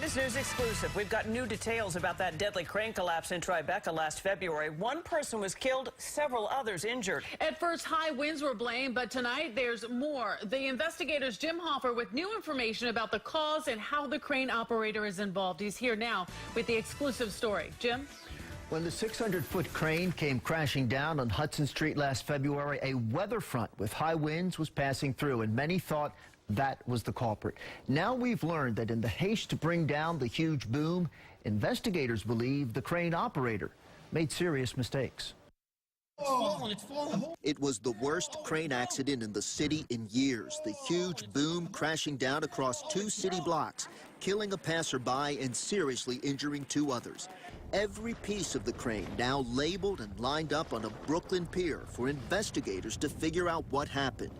Latest news exclusive. We've got new details about that deadly crane collapse in Tribeca last February. One person was killed, several others injured. At first, high winds were blamed, but tonight there's more. The investigators Jim Hoffer with new information about the cause and how the crane operator is involved. He's here now with the exclusive story. Jim? When the 600-foot crane came crashing down on Hudson Street last February, a weather front with high winds was passing through, and many thought that was the culprit. Now we've learned that in the haste to bring down the huge boom, investigators believe the crane operator made serious mistakes. It's falling. It was the worst crane accident in the city in years. The huge boom crashing down across 2 city blocks, killing a passerby and seriously injuring 2 others. Every piece of the crane now labeled and lined up on a Brooklyn pier for investigators to figure out what happened.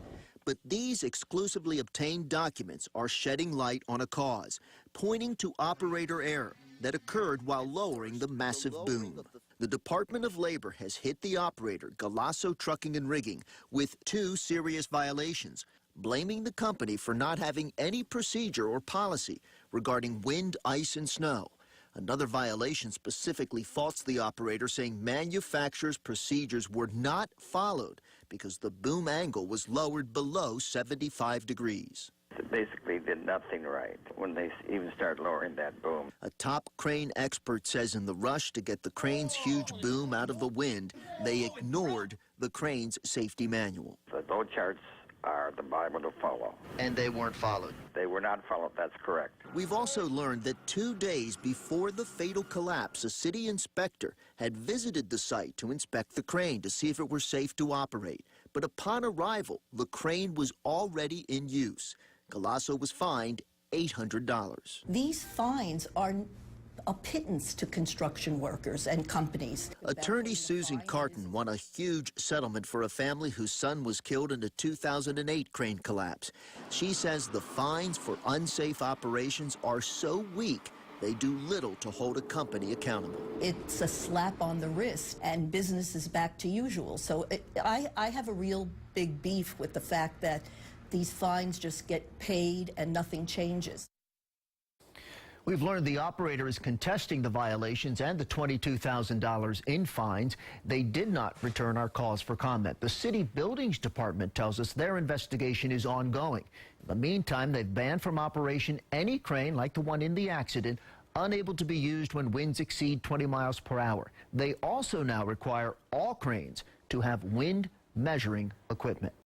But these exclusively obtained documents are shedding light on a cause, pointing to operator error that occurred while lowering the massive boom. The Department of Labor has hit the operator, Galasso Trucking and Rigging, with 2 serious violations, blaming the company for not having any procedure or policy regarding wind, ice, and snow. Another violation specifically faults the operator, saying manufacturer's procedures were not followed because the boom angle was lowered below 75 degrees. It basically did nothing right when they even started lowering that boom. A top crane expert says in the rush to get the crane's huge boom out of the wind, they ignored the crane's safety manual. The load charts are the Bible to follow. And they weren't followed. They were not followed, that's correct. We've also learned that 2 days before the fatal collapse, a city inspector had visited the site to inspect the crane to see if it were safe to operate. But upon arrival, the crane was already in use. Galasso was fined $800. These fines are a pittance to construction workers and companies. Attorney Susan Carton won a huge settlement for a family whose son was killed in a 2008 crane collapse. She says the fines for unsafe operations are so weak they do little to hold a company accountable. It's a slap on the wrist, and business is back to usual. So I have a real big beef with the fact that these fines just get paid and nothing changes. We've learned the operator is contesting the violations and the $22,000 in fines. They did not return our calls for comment. The city buildings department tells us their investigation is ongoing. In the meantime, they've banned from operation any crane like the one in the accident, unable to be used when winds exceed 20 miles per hour. They also now require all cranes to have wind measuring equipment.